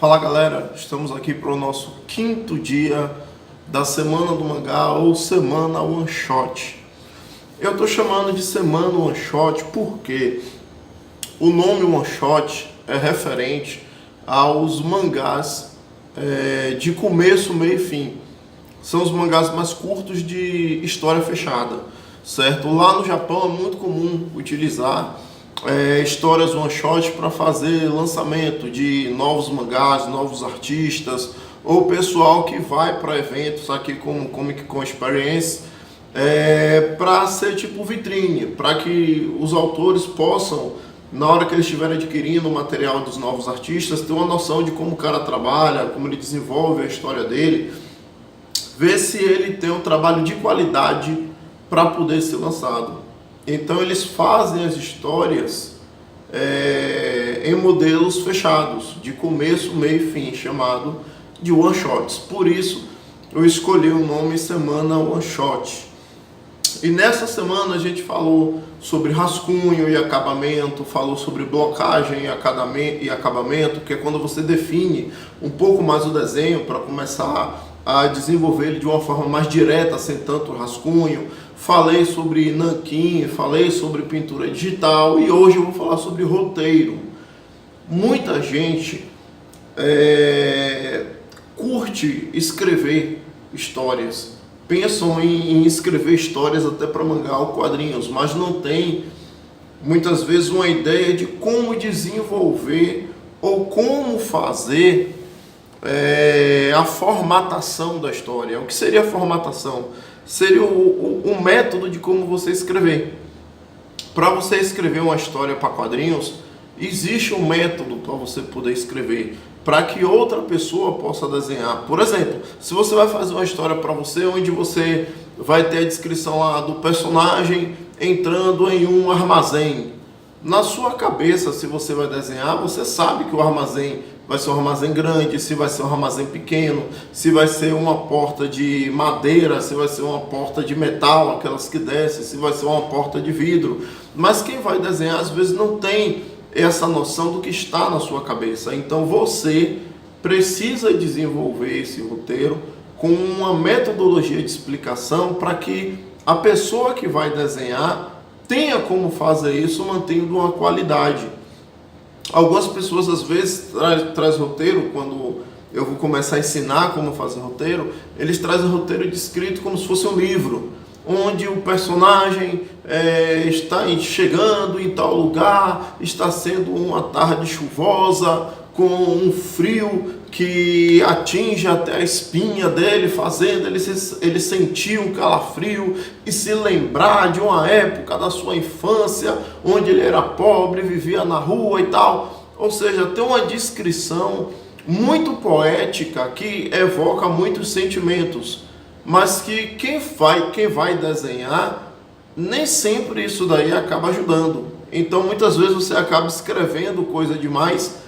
Fala galera, estamos aqui para o nosso quinto dia da Semana do Mangá ou Semana One Shot. Eu estou chamando de Semana One Shot porque o nome One Shot é referente aos mangás de começo, meio e fim. São os mangás mais curtos de história fechada, certo? Lá no Japão é muito comum utilizar histórias one shot para fazer lançamento de novos mangás, novos artistas, ou pessoal que vai para eventos aqui como Comic Con Experience, para ser tipo vitrine, para que os autores possam, na hora que eles estiverem adquirindo o material dos novos artistas, ter uma noção de como o cara trabalha, como ele desenvolve a história dele, ver se ele tem um trabalho de qualidade para poder ser lançado. Então eles fazem as histórias em modelos fechados, de começo, meio e fim, chamado de one shots. Por isso eu escolhi o nome Semana One Shot. E nessa semana a gente falou sobre rascunho e acabamento, falou sobre blocagem e acabamento, que é quando você define um pouco mais o desenho para começar a desenvolver ele de uma forma mais direta, sem tanto rascunho. Falei sobre nanquim, falei sobre pintura digital e hoje eu vou falar sobre roteiro. Muita gente curte escrever histórias, pensam em escrever histórias até para mangá ou quadrinhos, mas não tem muitas vezes uma ideia de como desenvolver ou como fazer a formatação da história. O que seria a formatação? Seria o método de como você escrever. Para você escrever uma história para quadrinhos, existe um método para você poder escrever, para que outra pessoa possa desenhar. Por exemplo, se você vai fazer uma história para você, onde você vai ter a descrição lá do personagem entrando em um armazém, na sua cabeça, se você vai desenhar, você sabe que o armazém vai ser um armazém grande, se vai ser um armazém pequeno, se vai ser uma porta de madeira, se vai ser uma porta de metal, aquelas que descem, se vai ser uma porta de vidro. Mas quem vai desenhar às vezes não tem essa noção do que está na sua cabeça. Então você precisa desenvolver esse roteiro com uma metodologia de explicação para que a pessoa que vai desenhar tenha como fazer isso mantendo uma qualidade. Algumas pessoas às vezes traz roteiro, quando eu vou começar a ensinar como fazer roteiro, eles trazem roteiro descrito como se fosse um livro, onde o personagem está chegando em tal lugar, está sendo uma tarde chuvosa, com um frio que atinge até a espinha dele, fazendo ele sentir um calafrio e se lembrar de uma época da sua infância, onde ele era pobre, vivia na rua e tal. Ou seja, tem uma descrição muito poética que evoca muitos sentimentos, mas que quem vai desenhar, nem sempre isso daí acaba ajudando. Então muitas vezes você acaba escrevendo coisa demais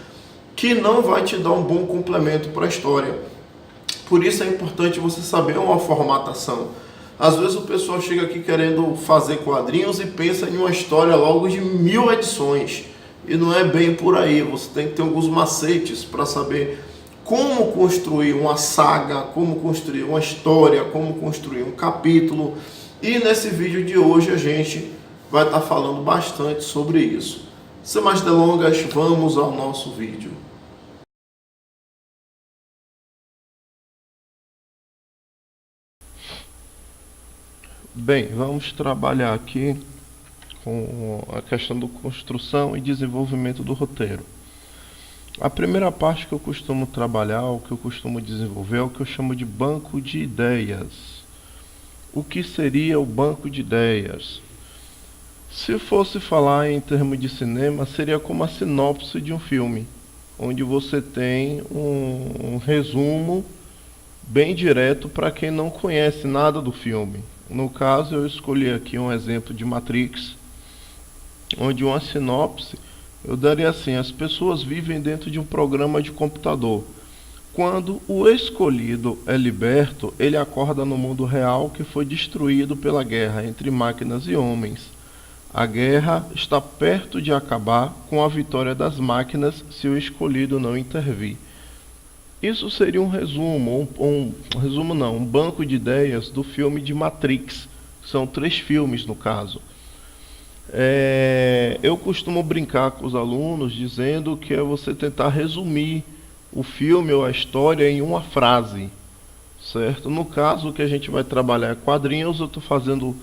que não vai te dar um bom complemento para a história. Por isso é importante você saber uma formatação. Às vezes o pessoal chega aqui querendo fazer quadrinhos e pensa em uma história logo de 1000 edições. E não é bem por aí. Você tem que ter alguns macetes para saber como construir uma saga, como construir uma história, como construir um capítulo. E nesse vídeo de hoje a gente vai estar falando bastante sobre isso. Sem mais delongas, vamos ao nosso vídeo. Bem, vamos trabalhar aqui com a questão da construção e desenvolvimento do roteiro. A primeira parte que eu costumo trabalhar, o que eu costumo desenvolver, é o que eu chamo de banco de ideias. O que seria o banco de ideias? Se fosse falar em termos de cinema, seria como a sinopse de um filme, onde você tem um resumo bem direto para quem não conhece nada do filme. No caso, eu escolhi aqui um exemplo de Matrix, onde uma sinopse eu daria assim: as pessoas vivem dentro de um programa de computador. Quando o escolhido é liberto, ele acorda no mundo real que foi destruído pela guerra entre máquinas e homens. A guerra está perto de acabar com a vitória das máquinas se o escolhido não intervir. Isso seria um resumo, um resumo não, um banco de ideias do filme de Matrix. São 3 filmes no caso. Eu costumo brincar com os alunos dizendo que é você tentar resumir o filme ou a história em uma frase, certo? No caso que a gente vai trabalhar quadrinhos, eu estou fazendo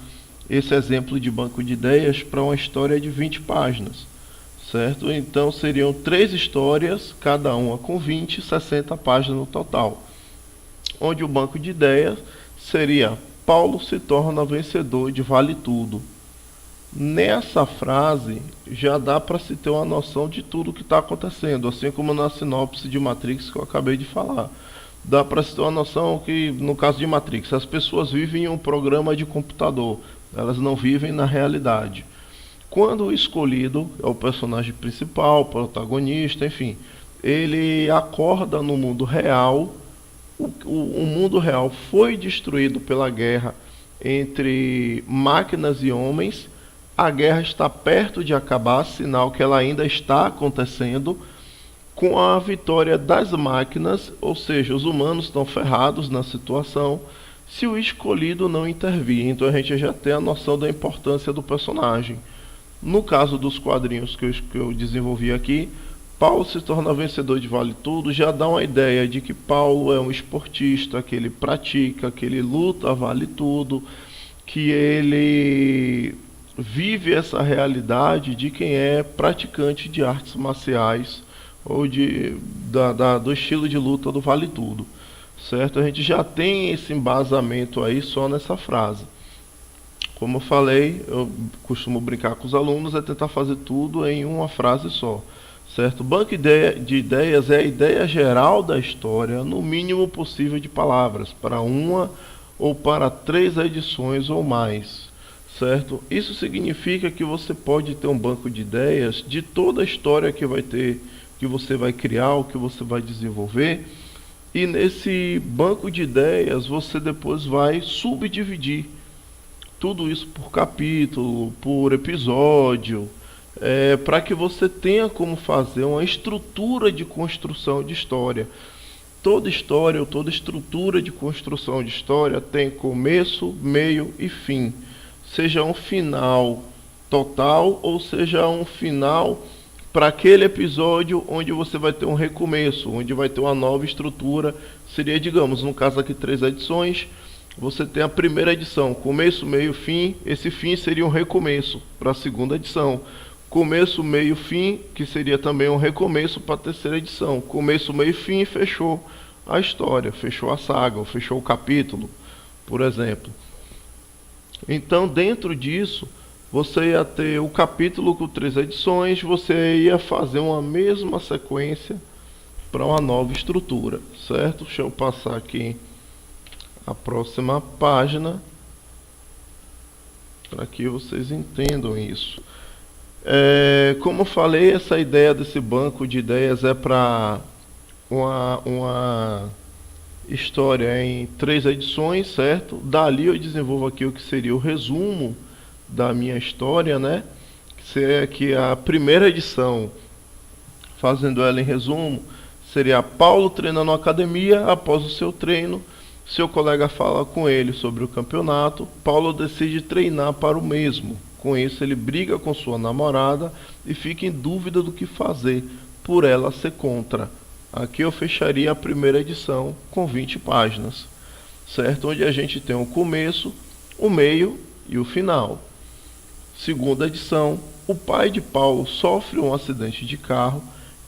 esse exemplo de banco de ideias para uma história de 20 páginas, certo? Então seriam 3 histórias, cada uma com 20, 60 páginas no total, onde o banco de ideias seria: Paulo se torna vencedor de Vale Tudo. Nessa frase já dá para se ter uma noção de tudo que está acontecendo, assim como na sinopse de Matrix que eu acabei de falar. Dá para se ter uma noção que, no caso de Matrix, as pessoas vivem em um programa de computador, elas não vivem na realidade. Quando o escolhido é o personagem principal, protagonista, enfim, ele acorda no mundo real. O mundo real foi destruído pela guerra entre máquinas e homens. A guerra está perto de acabar, sinal que ela ainda está acontecendo, com a vitória das máquinas, ou seja, os humanos estão ferrados na situação se o escolhido não intervir. Então a gente já tem a noção da importância do personagem. No caso dos quadrinhos que eu desenvolvi aqui, Paulo se torna vencedor de Vale Tudo, já dá uma ideia de que Paulo é um esportista, que ele pratica, que ele luta Vale Tudo, que ele vive essa realidade de quem é praticante de artes marciais ou do estilo de luta do Vale Tudo, certo? A gente já tem esse embasamento aí só nessa frase. Como eu falei, eu costumo brincar com os alunos, é tentar fazer tudo em uma frase só, certo? Banco de ideias é a ideia geral da história, no mínimo possível de palavras, para uma ou para 3 edições ou mais, certo? Isso significa que você pode ter um banco de ideias de toda a história que vai ter, que você vai criar, ou que você vai desenvolver, e nesse banco de ideias você depois vai subdividir tudo isso por capítulo, por episódio, para que você tenha como fazer uma estrutura de construção de história. Toda história ou toda estrutura de construção de história tem começo, meio e fim. Seja um final total ou seja um final para aquele episódio onde você vai ter um recomeço, onde vai ter uma nova estrutura. Seria, digamos, no caso aqui 3 edições, você tem a primeira edição, começo, meio, fim. Esse fim seria um recomeço para a segunda edição. Começo, meio, fim, que seria também um recomeço para a terceira edição. Começo, meio, fim, fechou a história, fechou a saga, ou fechou o capítulo, por exemplo. Então, dentro disso, você ia ter o capítulo com 3 edições, você ia fazer uma mesma sequência para uma nova estrutura, certo? Deixa eu passar aqui a próxima página para que vocês entendam isso. Como eu falei, essa ideia desse banco de ideias é para uma história em 3 edições, certo? Dali eu desenvolvo aqui o que seria o resumo da minha história, né? Que a primeira edição, fazendo ela em resumo, seria Paulo treinando na academia. Após o seu treino, seu colega fala com ele sobre o campeonato. Paulo decide treinar para o mesmo. Com isso, ele briga com sua namorada e fica em dúvida do que fazer, por ela ser contra. Aqui eu fecharia a primeira edição com 20 páginas, certo? Onde a gente tem o começo, o meio e o final. Segunda edição, o pai de Paulo sofre um acidente de carro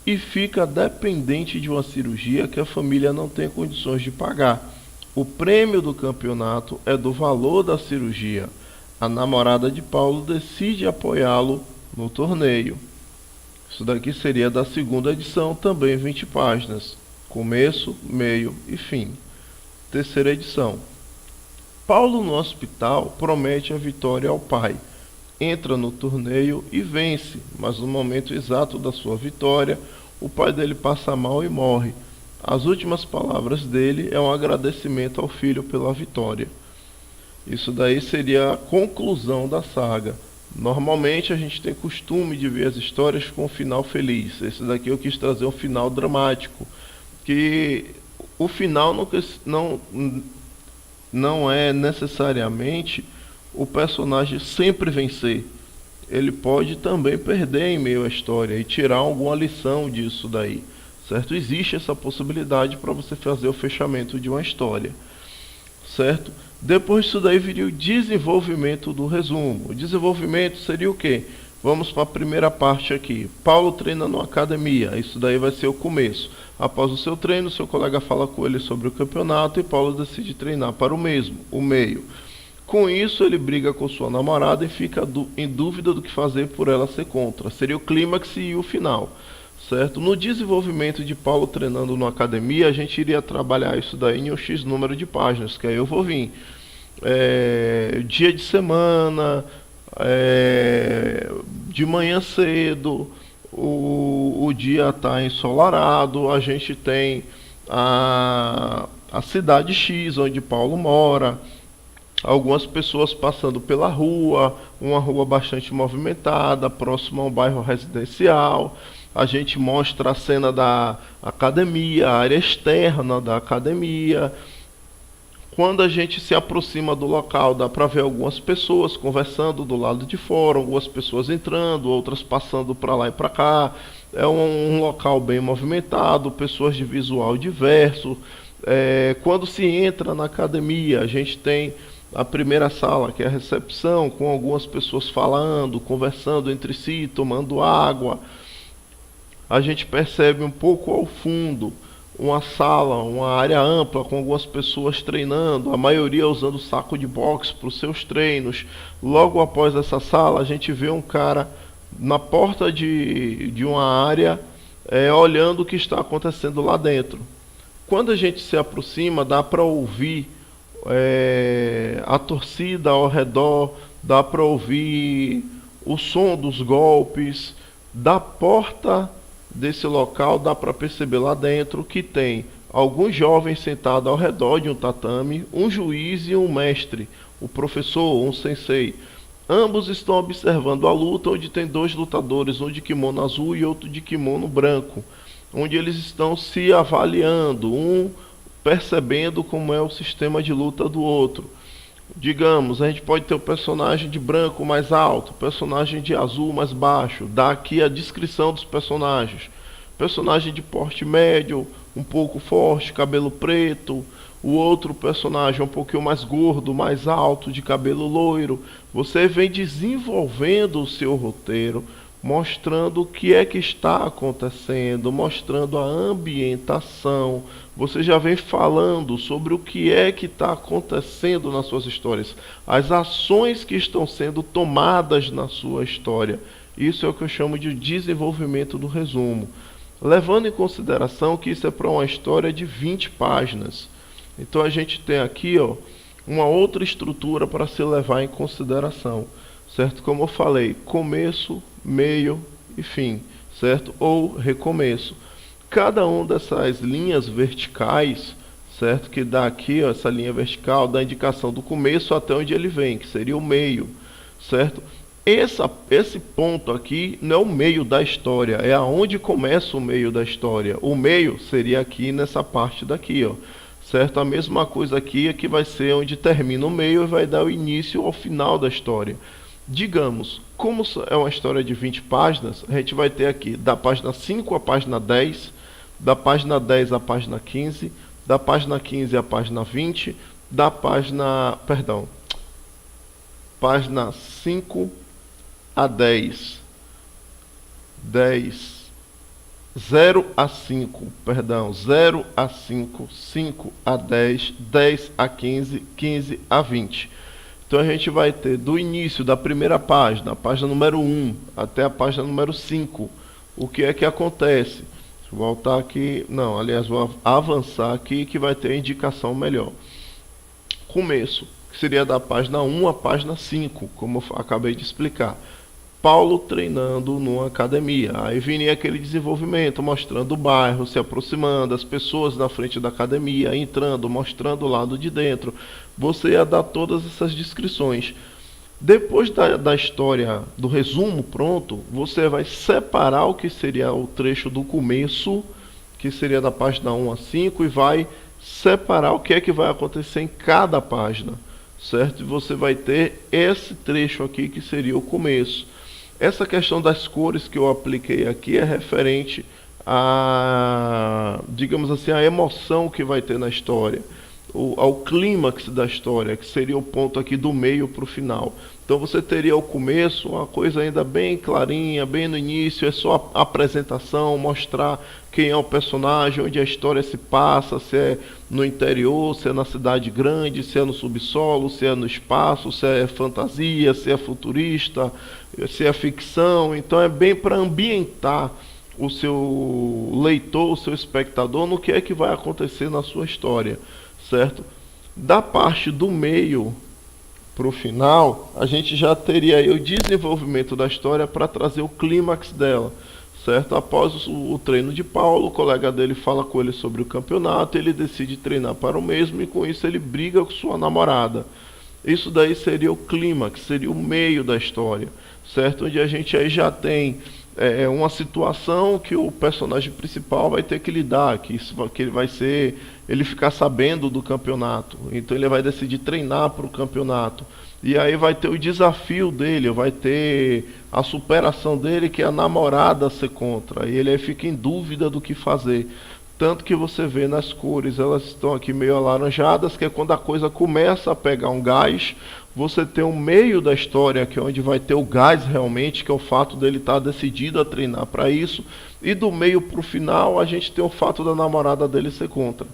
e fica dependente de uma cirurgia que a família não tem condições de pagar. O prêmio do campeonato é do valor da cirurgia. A namorada de Paulo decide apoiá-lo no torneio. Isso daqui seria da segunda edição, também 20 páginas. Começo, meio e fim. Terceira edição. Paulo no hospital promete a vitória ao pai. Entra no torneio e vence, mas no momento exato da sua vitória, o pai dele passa mal e morre. As últimas palavras dele é um agradecimento ao filho pela vitória. Isso daí seria a conclusão da saga. Normalmente a gente tem costume de ver as histórias com um final feliz. Esse daqui eu quis trazer um final dramático, que O final não é necessariamente o personagem sempre vencer. Ele pode também perder em meio à história e tirar alguma lição disso daí, certo? Existe essa possibilidade para você fazer o fechamento de uma história, certo? Depois disso daí viria o desenvolvimento do resumo. O desenvolvimento seria o quê? Vamos para a primeira parte aqui. Paulo treina numa academia. Isso daí vai ser o começo. Após o seu treino, seu colega fala com ele sobre o campeonato e Paulo decide treinar para o mesmo, o meio. Com isso, ele briga com sua namorada e fica em dúvida do que fazer por ela ser contra. Seria o clímax e o final, certo? No desenvolvimento de Paulo treinando na academia, a gente iria trabalhar isso daí em um X número de páginas, que aí eu vou vir. Dia de semana, de manhã cedo, o dia está ensolarado, a gente tem a cidade X, onde Paulo mora, algumas pessoas passando pela rua, uma rua bastante movimentada, próxima a um bairro residencial. A gente mostra a cena da academia, a área externa da academia. Quando a gente se aproxima do local, dá para ver algumas pessoas conversando do lado de fora, algumas pessoas entrando, outras passando para lá e para cá. É um local bem movimentado, pessoas de visual diverso. Quando se entra na academia, a gente tem a primeira sala, que é a recepção, com algumas pessoas falando, conversando entre si, tomando água. A gente percebe um pouco ao fundo uma sala, uma área ampla com algumas pessoas treinando, a maioria usando saco de boxe para os seus treinos. Logo após essa sala, a gente vê um cara na porta de uma área olhando o que está acontecendo lá dentro. Quando a gente se aproxima, dá para ouvir a torcida ao redor, dá para ouvir o som dos golpes. Da porta desse local dá para perceber lá dentro que tem alguns jovens sentados ao redor de um tatame, um juiz e um mestre, o professor, um sensei. Ambos estão observando a luta, onde tem dois lutadores, um de kimono azul e outro de kimono branco, onde eles estão se avaliando, um percebendo como é o sistema de luta do outro. Digamos, a gente pode ter o personagem de branco mais alto, o personagem de azul mais baixo. Dá aqui a descrição dos personagens. Personagem de porte médio, um pouco forte, cabelo preto. O outro personagem um pouquinho mais gordo, mais alto, de cabelo loiro. Você vem desenvolvendo o seu roteiro, mostrando o que é que está acontecendo, mostrando a ambientação. Você já vem falando sobre o que é que está acontecendo nas suas histórias, as ações que estão sendo tomadas na sua história. Isso é o que eu chamo de desenvolvimento do resumo, levando em consideração que isso é para uma história de 20 páginas. Então a gente tem aqui uma outra estrutura para se levar em consideração, certo? Como eu falei, começo, meio e fim, certo? Ou recomeço. Cada uma dessas linhas verticais, certo? Que dá aqui, essa linha vertical, dá a indicação do começo até onde ele vem, que seria o meio, certo? Esse ponto aqui não é o meio da história, é aonde começa o meio da história. O meio seria aqui nessa parte daqui, certo? A mesma coisa aqui é que vai ser onde termina o meio e vai dar o início ao final da história. Digamos, como é uma história de 20 páginas, a gente vai ter aqui da página 5 à página 10, da página 10 à página 15, da página 15 à página 20, da página 5 a 10, 0 a 5, 0 a 5, 5 a 10, 10 a 15, 15 a 20. Então a gente vai ter do início da primeira página, a página número 1, até a página número 5, o que é que acontece. Vou voltar aqui, não, aliás, vou avançar aqui que vai ter a indicação melhor. Começo, que seria da página 1 à página 5, como eu acabei de explicar. Paulo treinando numa academia. Aí viria aquele desenvolvimento, mostrando o bairro, se aproximando, as pessoas na frente da academia, entrando, mostrando o lado de dentro. Você ia dar todas essas descrições. Depois da história, do resumo pronto, você vai separar o que seria o trecho do começo, que seria da página 1 a 5, e vai separar o que é que vai acontecer em cada página, certo? E você vai ter esse trecho aqui que seria o começo. Essa questão das cores que eu apliquei aqui é referente a, digamos assim, a emoção que vai ter na história, ao clímax da história, que seria o ponto aqui do meio para o final. Então você teria o começo, uma coisa ainda bem clarinha, bem no início, é só a apresentação, mostrar quem é o personagem, onde a história se passa, se é no interior, se é na cidade grande, se é no subsolo, se é no espaço, se é fantasia, se é futurista, se é ficção. Então é bem para ambientar o seu leitor, o seu espectador, no que é que vai acontecer na sua história, certo? Da parte do meio para o final, a gente já teria aí o desenvolvimento da história para trazer o clímax dela, certo? Após o treino de Paulo, o colega dele fala com ele sobre o campeonato, ele decide treinar para o mesmo e com isso ele briga com sua namorada. Isso daí seria o clímax, seria o meio da história, certo? Onde a gente aí já tem uma situação que o personagem principal vai ter que lidar, que ele vai ser, ele ficar sabendo do campeonato, então ele vai decidir treinar para o campeonato, e aí vai ter o desafio dele, vai ter a superação dele, que é a namorada ser contra, e ele aí fica em dúvida do que fazer. Tanto que você vê nas cores, elas estão aqui meio alaranjadas, que é quando a coisa começa a pegar um gás. Você tem o meio da história, que é onde vai ter o gás realmente, que é o fato dele estar decidido a treinar para isso. E do meio para o final, a gente tem o fato da namorada dele ser contra.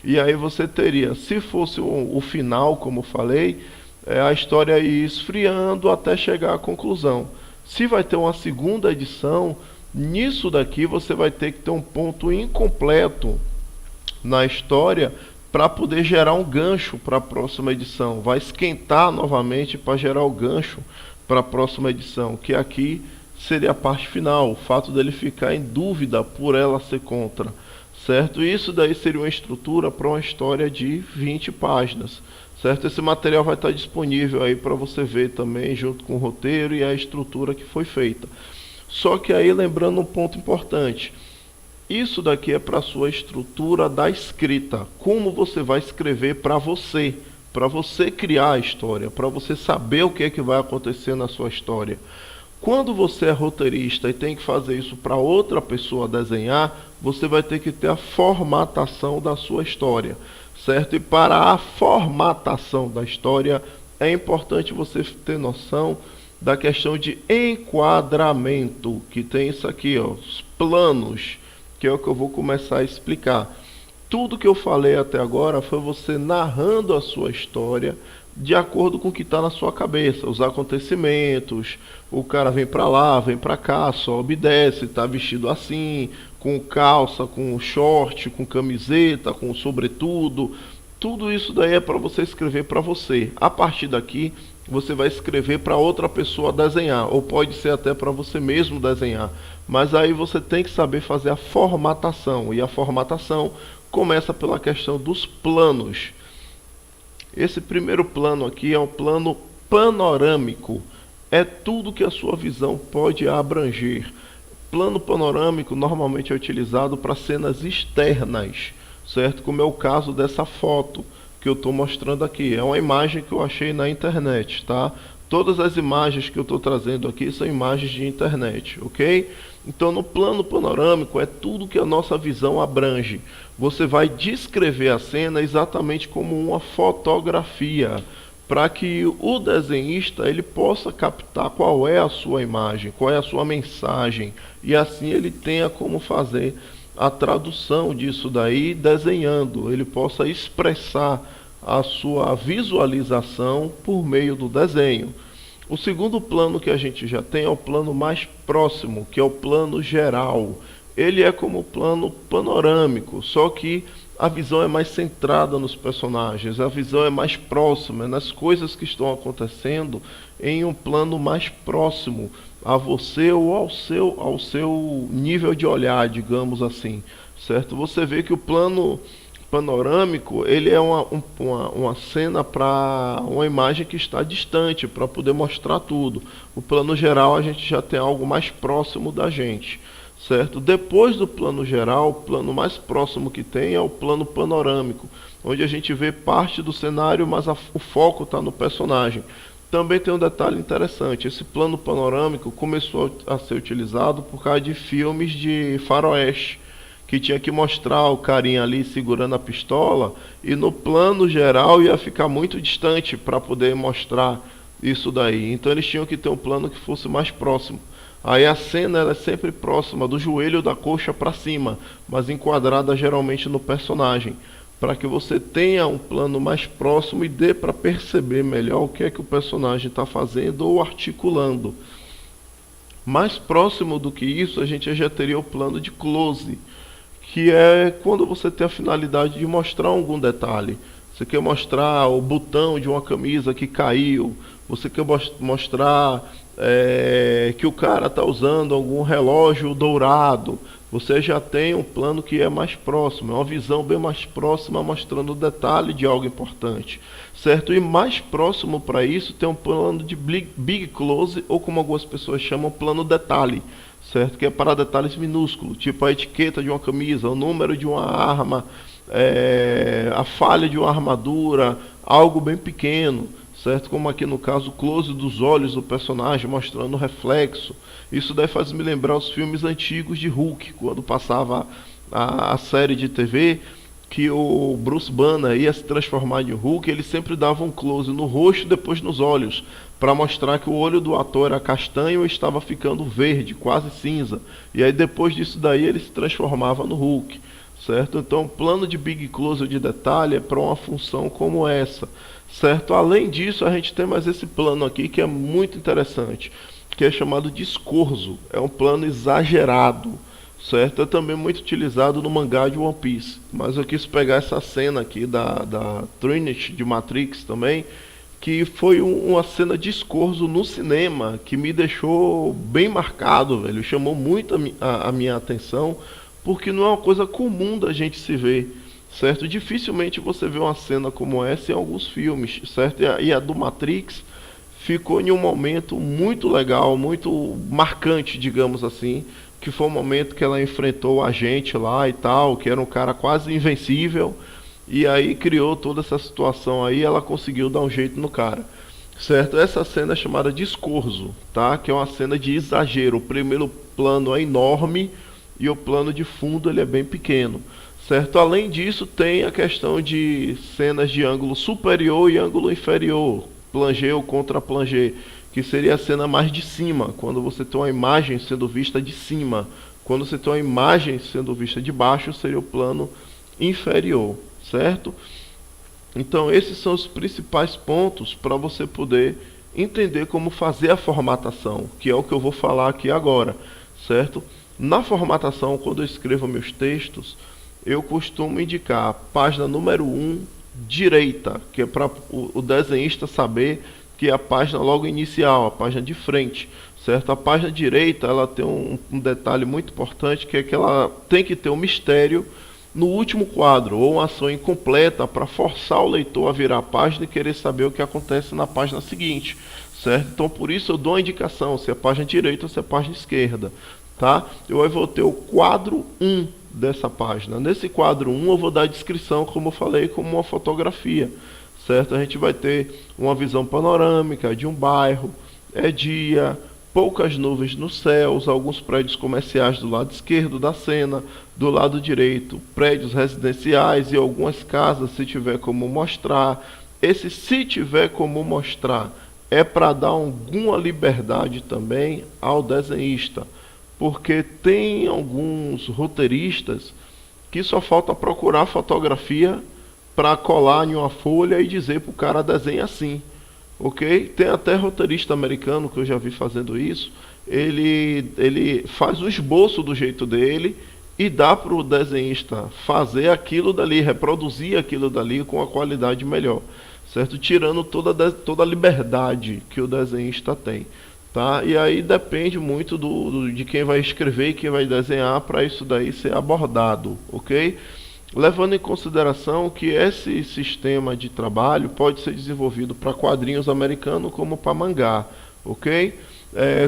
E aí você teria, se fosse o final, como eu falei, a história ir esfriando até chegar à conclusão. Se vai ter uma segunda edição, nisso daqui você vai ter que ter um ponto incompleto na história para poder gerar um gancho para a próxima edição. Vai esquentar novamente para gerar o gancho para a próxima edição, que aqui seria a parte final, o fato dele ficar em dúvida por ela ser contra, certo? Isso daí seria uma estrutura para uma história de 20 páginas, certo? Esse material vai estar disponível aí para você ver também, junto com o roteiro e a estrutura que foi feita. Só que aí, lembrando um ponto importante, isso daqui é para a sua estrutura da escrita, como você vai escrever para você criar a história, para você saber o que é que vai acontecer na sua história. Quando você é roteirista e tem que fazer isso para outra pessoa desenhar, você vai ter que ter a formatação da sua história, certo? E para a formatação da história, é importante você ter noção da questão de enquadramento, que tem isso aqui, ó, os planos, que é o que eu vou começar a explicar. Tudo que eu falei até agora foi você narrando a sua história de acordo com o que está na sua cabeça, os acontecimentos, o cara vem para lá, vem para cá, sobe e desce, está vestido assim, com calça, com short, com camiseta, com sobretudo. Tudo isso daí é para você escrever para você. A partir daqui, você vai escrever para outra pessoa desenhar, ou pode ser até para você mesmo desenhar. Mas aí você tem que saber fazer a formatação, e a formatação começa pela questão dos planos. Esse primeiro plano aqui é um plano panorâmico, é tudo que a sua visão pode abranger. Plano panorâmico normalmente é utilizado para cenas externas, certo? Como é o caso dessa foto que eu estou mostrando aqui. É uma imagem que eu achei na internet, tá? Todas as imagens que eu estou trazendo aqui são imagens de internet, ok? Então, no plano panorâmico, é tudo que a nossa visão abrange. Você vai descrever a cena exatamente como uma fotografia, para que o desenhista ele possa captar qual é a sua imagem, qual é a sua mensagem, e assim ele tenha como fazer a tradução disso daí desenhando, ele possa expressar a sua visualização por meio do desenho. O segundo plano que a gente já tem é o plano mais próximo, que é o plano geral. Ele é como o plano panorâmico, só que a visão é mais centrada nos personagens, a visão é mais próxima, é nas coisas que estão acontecendo em um plano mais próximo a você ou ao seu nível de olhar, digamos assim, certo? Você vê que o plano panorâmico, ele é uma cena para uma imagem que está distante, para poder mostrar tudo. O plano geral, a gente já tem algo mais próximo da gente, certo? Depois do plano geral, o plano mais próximo que tem é o plano panorâmico, onde a gente vê parte do cenário, mas o foco está no personagem. Também tem um detalhe interessante, esse plano panorâmico começou a ser utilizado por causa de filmes de faroeste, que tinha que mostrar o carinha ali segurando a pistola, e no plano geral ia ficar muito distante para poder mostrar isso daí. Então eles tinham que ter um plano que fosse mais próximo. Aí a cena ela é sempre próxima do joelho da coxa para cima, mas enquadrada geralmente no personagem, para que você tenha um plano mais próximo e dê para perceber melhor o que é que o personagem está fazendo ou articulando. Mais próximo do que isso, a gente já teria o plano de close, que é quando você tem a finalidade de mostrar algum detalhe. Você quer mostrar o botão de uma camisa que caiu, você quer mostrar que o cara está usando algum relógio dourado. Você já tem um plano que é mais próximo, é uma visão bem mais próxima, mostrando o detalhe de algo importante, certo? E mais próximo para isso tem um plano de big close, ou como algumas pessoas chamam, plano detalhe, certo? Que é para detalhes minúsculos, tipo a etiqueta de uma camisa, o número de uma arma, a falha de uma armadura, algo bem pequeno, certo? Como aqui no caso o close dos olhos do personagem mostrando o reflexo. Isso daí faz me lembrar os filmes antigos de Hulk, quando passava a série de TV, que o Bruce Banner ia se transformar em Hulk, ele sempre dava um close no rosto e depois nos olhos, para mostrar que o olho do ator era castanho e estava ficando verde, quase cinza. E aí depois disso daí ele se transformava no Hulk, certo? Então plano de big close de detalhe é para uma função como essa, certo? Além disso, a gente tem mais esse plano aqui que é muito interessante, que é chamado de escorzo. É um plano exagerado, certo? É também muito utilizado no mangá de One Piece. Mas eu quis pegar essa cena aqui da Trinity de Matrix também, que foi uma cena de escorzo no cinema que me deixou bem marcado, velho. Chamou muito a minha atenção, porque não é uma coisa comum da gente se ver, certo? Dificilmente você vê uma cena como essa em alguns filmes, certo? E a do Matrix ficou em um momento muito legal, muito marcante, digamos assim, que foi o momento que ela enfrentou o agente lá e tal, que era um cara quase invencível, e aí criou toda essa situação aí, ela conseguiu dar um jeito no cara, certo? Essa cena é chamada de escorzo, tá? Que é uma cena de exagero. O primeiro plano é enorme e o plano de fundo ele é bem pequeno, certo? Além disso, tem a questão de cenas de ângulo superior e ângulo inferior, plangê ou contra plangê, que seria a cena mais de cima, quando você tem uma imagem sendo vista de cima. Quando você tem uma imagem sendo vista de baixo, seria o plano inferior, certo? Então esses são os principais pontos para você poder entender como fazer a formatação, que é o que eu vou falar aqui agora, certo? Na formatação, quando eu escrevo meus textos, eu costumo indicar a página número 1, direita, que é para o desenhista saber que é a página logo inicial, a página de frente, certo? A página direita, ela tem um detalhe muito importante, que é que ela tem que ter um mistério no último quadro, ou uma ação incompleta para forçar o leitor a virar a página e querer saber o que acontece na página seguinte, certo? Então por isso eu dou a indicação, se é a página direita ou se é a página esquerda, tá? Eu vou ter o quadro 1 dessa página. Nesse quadro 1 eu vou dar a descrição, como eu falei, como uma fotografia, certo? A gente vai ter uma visão panorâmica de um bairro, é dia, poucas nuvens nos céus, alguns prédios comerciais do lado esquerdo da cena, do lado direito, prédios residenciais e algumas casas, se tiver como mostrar. Esse se tiver como mostrar é para dar alguma liberdade também ao desenhista, porque tem alguns roteiristas que só falta procurar fotografia para colar em uma folha e dizer para o cara desenha assim, ok? Tem até roteirista americano que eu já vi fazendo isso. Ele faz o esboço do jeito dele e dá para o desenhista fazer aquilo dali, reproduzir aquilo dali com a qualidade melhor, certo? Tirando toda a liberdade que o desenhista tem, tá? E aí depende muito de quem vai escrever e quem vai desenhar para isso daí ser abordado, ok? Levando em consideração que esse sistema de trabalho pode ser desenvolvido para quadrinhos americanos como para mangá, ok?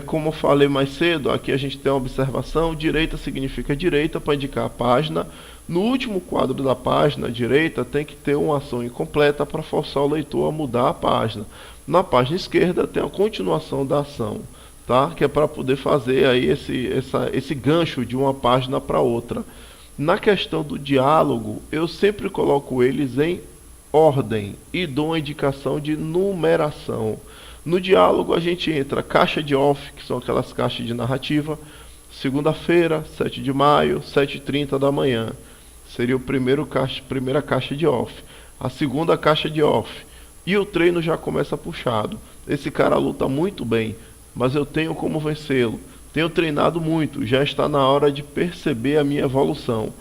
Como eu falei mais cedo, aqui a gente tem uma observação, direita significa direita para indicar a página. No último quadro da página direita tem que ter uma ação incompleta para forçar o leitor a mudar a página. Na página esquerda tem a continuação da ação, tá? Que é para poder fazer aí esse gancho de uma página para outra. Na questão do diálogo, eu sempre coloco eles em ordem e dou uma indicação de numeração. No diálogo a gente entra caixa de off, que são aquelas caixas de narrativa. Segunda-feira, 7 de maio, 7h30 da manhã. Seria primeira caixa de off. A segunda caixa de off. E o treino já começa puxado. Esse cara luta muito bem, mas eu tenho como vencê-lo. Tenho treinado muito, já está na hora de perceber a minha evolução.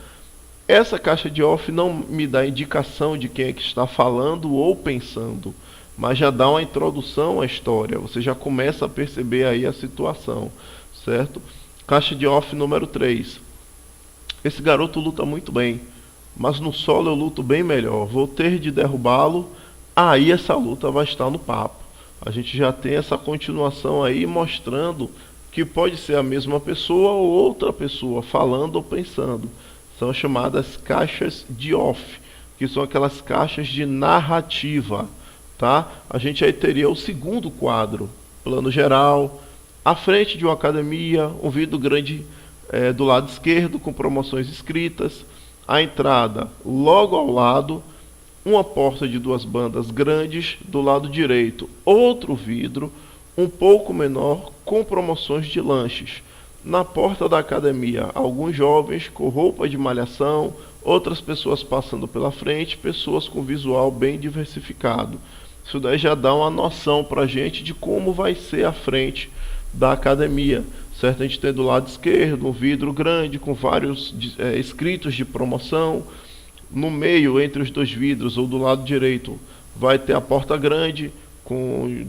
Essa caixa de off não me dá indicação de quem é que está falando ou pensando, mas já dá uma introdução à história. Você já começa a perceber aí a situação, certo? Caixa de off número 3. Esse garoto luta muito bem, mas no solo eu luto bem melhor. Vou ter de derrubá-lo, aí essa luta vai estar no papo. A gente já tem essa continuação aí mostrando que pode ser a mesma pessoa ou outra pessoa falando ou pensando. São chamadas caixas de off, que são aquelas caixas de narrativa, tá? A gente aí teria o segundo quadro, plano geral, à frente de uma academia, um vidro grande do lado esquerdo com promoções escritas, a entrada logo ao lado, uma porta de 2 bandas grandes, do lado direito outro vidro, um pouco menor, com promoções de lanches. Na porta da academia, alguns jovens com roupa de malhação, outras pessoas passando pela frente, pessoas com visual bem diversificado. Isso daí já dá uma noção para a gente de como vai ser a frente da academia, certo? A gente tem do lado esquerdo um vidro grande com vários escritos de promoção. No meio, entre os 2 vidros, ou do lado direito, vai ter a porta grande, com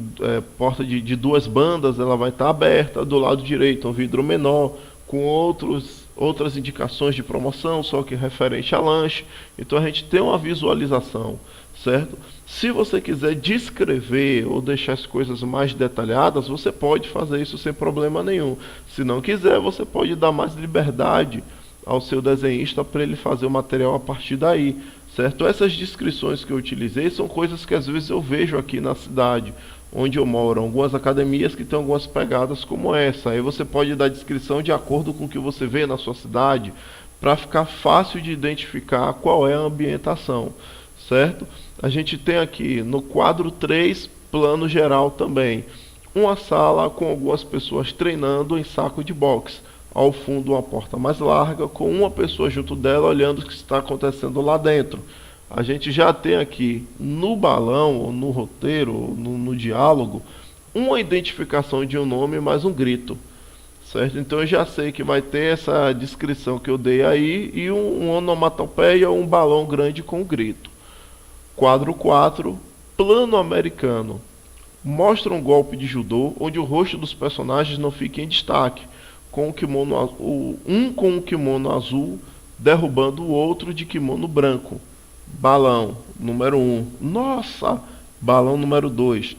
porta de 2 bandas, ela vai estar aberta. Do lado direito, um vidro menor, com outras indicações de promoção, só que referente a lanche. Então a gente tem uma visualização, certo? Se você quiser descrever ou deixar as coisas mais detalhadas, você pode fazer isso sem problema nenhum. Se não quiser, você pode dar mais liberdade ao seu desenhista para ele fazer o material a partir daí, certo? Essas descrições que eu utilizei são coisas que às vezes eu vejo aqui na cidade onde eu moro, algumas academias que têm algumas pegadas como essa. Aí você pode dar descrição de acordo com o que você vê na sua cidade, para ficar fácil de identificar qual é a ambientação, certo? A gente tem aqui no quadro 3, plano geral também, uma sala com algumas pessoas treinando em saco de boxe. Ao fundo, uma porta mais larga, com uma pessoa junto dela olhando o que está acontecendo lá dentro. A gente já tem aqui no balão, ou no roteiro, ou no diálogo, uma identificação de um nome mais um grito, certo? Então eu já sei que vai ter essa descrição que eu dei aí e um onomatopeia, um balão grande com um grito. Quadro 4, plano americano. Mostra um golpe de judô onde o rosto dos personagens não fica em destaque, com o kimono azul, um com o kimono azul derrubando o outro de kimono branco. Balão número 1. Nossa! Balão número 2.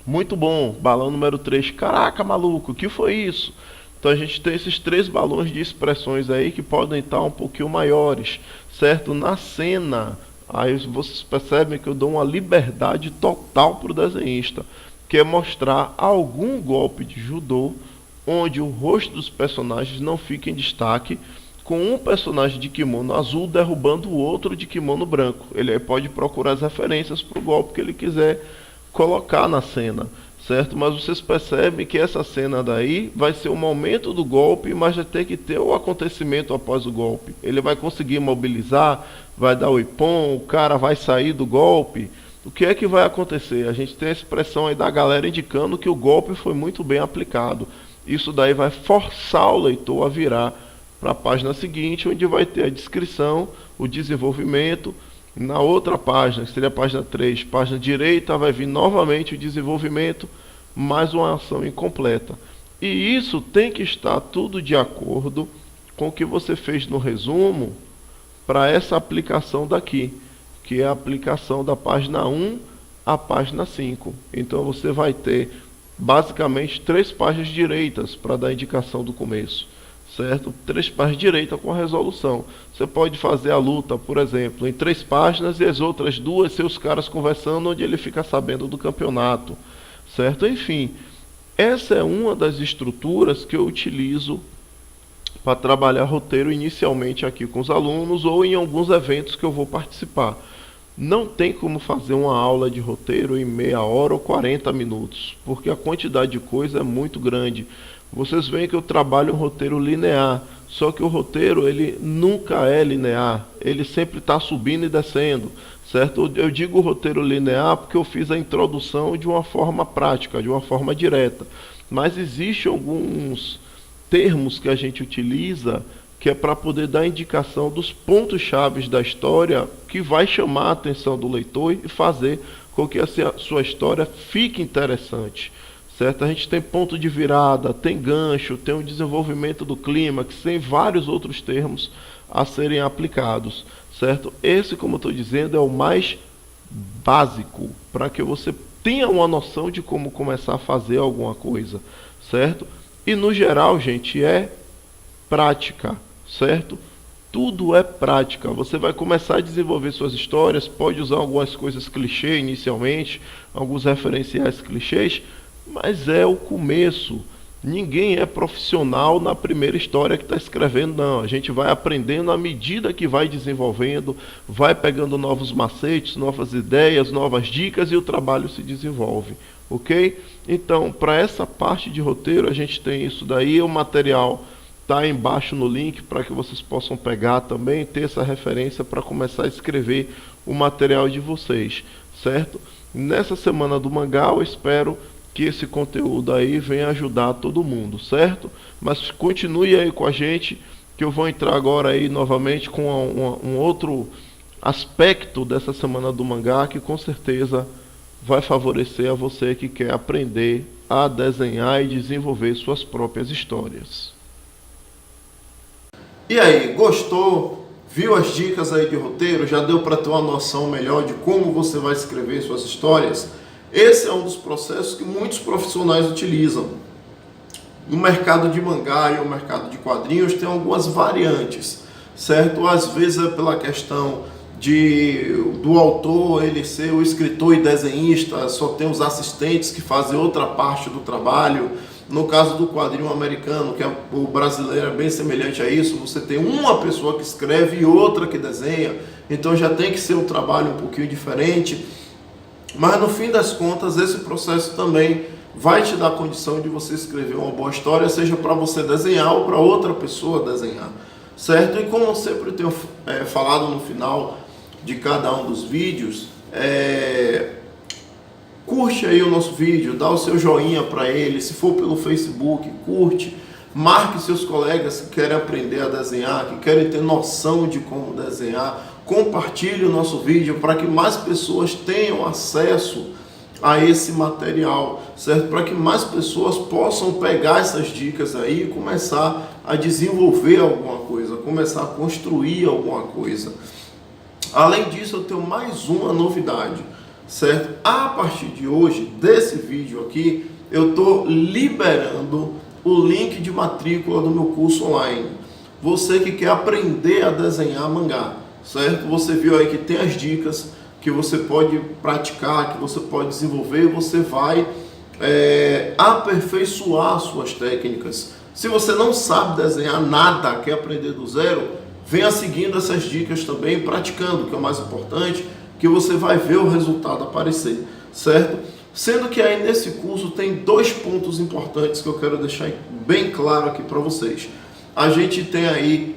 Muito bom. Balão número 3. Caraca, maluco, o que foi isso? Então a gente tem esses 3 balões de expressões aí que podem estar um pouquinho maiores, certo? Na cena, aí vocês percebem que eu dou uma liberdade total para o desenhista, que é mostrar algum golpe de judô onde o rosto dos personagens não fica em destaque, com um personagem de kimono azul derrubando o outro de kimono branco. Ele aí pode procurar as referências para o golpe que ele quiser colocar na cena, certo? Mas vocês percebem que essa cena daí vai ser o momento do golpe, mas vai ter que ter o acontecimento após o golpe. Ele vai conseguir mobilizar, vai dar o ippon, o cara vai sair do golpe. O que é que vai acontecer? A gente tem a expressão aí da galera indicando que o golpe foi muito bem aplicado. Isso daí vai forçar o leitor a virar para a página seguinte, onde vai ter a descrição, o desenvolvimento. Na outra página, que seria a página 3, página direita, vai vir novamente o desenvolvimento, mais uma ação incompleta. E isso tem que estar tudo de acordo com o que você fez no resumo para essa aplicação daqui, que é a aplicação da página 1 à página 5. Então você vai ter basicamente 3 páginas direitas para dar indicação do começo, certo? 3 páginas direitas com a resolução. Você pode fazer a luta, por exemplo, em 3 páginas e as outras 2 seus caras conversando onde ele fica sabendo do campeonato, certo? Enfim, essa é uma das estruturas que eu utilizo para trabalhar roteiro inicialmente aqui com os alunos ou em alguns eventos que eu vou participar. Não tem como fazer uma aula de roteiro em meia hora ou 40 minutos, porque a quantidade de coisa é muito grande. Vocês veem que eu trabalho um roteiro linear, só que o roteiro ele nunca é linear, ele sempre está subindo e descendo, certo? Eu digo roteiro linear porque eu fiz a introdução de uma forma prática, de uma forma direta, mas existem alguns termos que a gente utiliza que é para poder dar indicação dos pontos chaves da história que vai chamar a atenção do leitor e fazer com que a sua história fique interessante, certo? A gente tem ponto de virada, tem gancho, tem o desenvolvimento do clímax, tem vários outros termos a serem aplicados, certo? Esse, como eu estou dizendo, é o mais básico para que você tenha uma noção de como começar a fazer alguma coisa, certo? E no geral, gente, é prática, certo? Tudo é prática. Você vai começar a desenvolver suas histórias, pode usar algumas coisas clichê inicialmente, alguns referenciais clichês, mas é o começo. Ninguém é profissional na primeira história que está escrevendo, não. A gente vai aprendendo à medida que vai desenvolvendo, vai pegando novos macetes, novas ideias, novas dicas e o trabalho se desenvolve, ok? Então, para essa parte de roteiro, a gente tem isso daí, o material está embaixo no link para que vocês possam pegar também, ter essa referência para começar a escrever o material de vocês, certo? Nessa semana do mangá, eu espero que esse conteúdo aí venha ajudar todo mundo, certo? Mas continue aí com a gente, que eu vou entrar agora aí novamente com um outro aspecto dessa semana do mangá, que com certeza vai favorecer a você que quer aprender a desenhar e desenvolver suas próprias histórias. E aí, gostou? Viu as dicas aí de roteiro? Já deu para ter uma noção melhor de como você vai escrever suas histórias? Esse é um dos processos que muitos profissionais utilizam. No mercado de mangá e no mercado de quadrinhos tem algumas variantes, certo? Às vezes é pela questão do autor ele ser o escritor e desenhista, só tem os assistentes que fazem outra parte do trabalho. No caso do quadrinho americano, que é o brasileiro é bem semelhante a isso, você tem uma pessoa que escreve e outra que desenha, então já tem que ser um trabalho um pouquinho diferente. Mas no fim das contas, esse processo também vai te dar condição de você escrever uma boa história, seja para você desenhar ou para outra pessoa desenhar, certo? E como eu sempre tenho falado no final de cada um dos vídeos, curte aí o nosso vídeo, dá o seu joinha para ele, se for pelo Facebook, curte, marque seus colegas que querem aprender a desenhar, que querem ter noção de como desenhar, compartilhe o nosso vídeo para que mais pessoas tenham acesso a esse material, certo? Para que mais pessoas possam pegar essas dicas aí e começar a desenvolver alguma coisa, começar a construir alguma coisa. Além disso, eu tenho mais uma novidade, certo? A partir de hoje, desse vídeo aqui, eu estou liberando o link de matrícula do meu curso online. Você que quer aprender a desenhar mangá, certo? Você viu aí que tem as dicas que você pode praticar, que você pode desenvolver, você vai aperfeiçoar suas técnicas. Se você não sabe desenhar nada, quer aprender do zero, venha seguindo essas dicas também, praticando, que é o mais importante, que você vai ver o resultado aparecer, certo? Sendo que aí nesse curso tem 2 pontos importantes que eu quero deixar bem claro aqui para vocês. A gente tem aí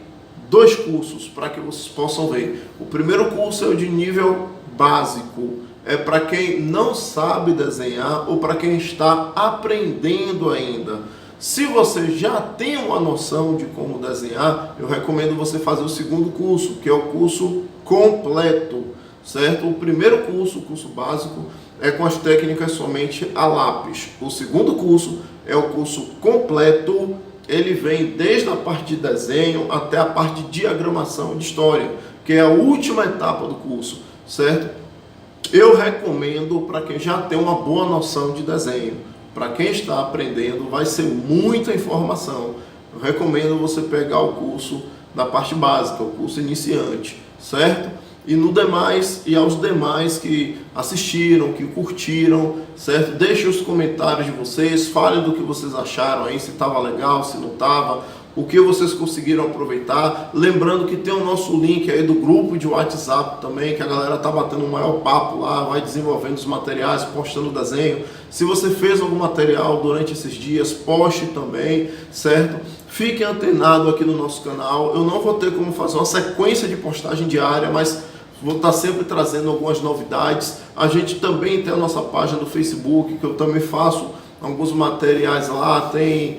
2 cursos para que vocês possam ver. O primeiro curso é o de nível básico, é para quem não sabe desenhar ou para quem está aprendendo ainda. Se você já tem uma noção de como desenhar, eu recomendo você fazer o segundo curso, que é o curso completo, certo? O primeiro curso, o curso básico, é com as técnicas somente a lápis. O segundo curso é o curso completo, ele vem desde a parte de desenho até a parte de diagramação de história, que é a última etapa do curso, certo? Eu recomendo para quem já tem uma boa noção de desenho, para quem está aprendendo, vai ser muita informação. Eu recomendo você pegar o curso da parte básica, o curso iniciante, certo? E no demais, e aos demais que assistiram, que curtiram, certo? Deixem os comentários de vocês, falem do que vocês acharam aí, se estava legal, se não estava, o que vocês conseguiram aproveitar. Lembrando que tem o nosso link aí do grupo de WhatsApp também, que a galera tá batendo um maior papo lá, vai desenvolvendo os materiais, postando desenho. Se você fez algum material durante esses dias, poste também, certo? Fiquem antenados aqui no nosso canal. Eu não vou ter como fazer uma sequência de postagem diária, mas vou estar sempre trazendo algumas novidades. A gente também tem a nossa página do Facebook, que eu também faço alguns materiais lá, tem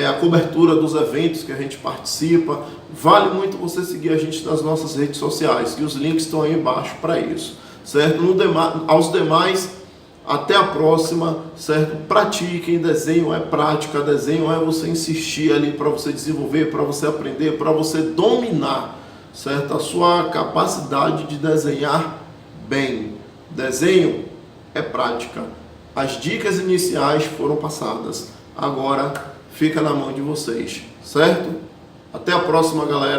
a cobertura dos eventos que a gente participa. Vale muito você seguir a gente nas nossas redes sociais, e os links estão aí embaixo para isso, certo? Aos demais, até a próxima, certo? Pratiquem, desenho é prática, desenho é você insistir ali para você desenvolver, para você aprender, para você dominar, certo? A sua capacidade de desenhar bem. Desenho é prática. As dicas iniciais foram passadas. Agora fica na mão de vocês, certo? Até a próxima, galera.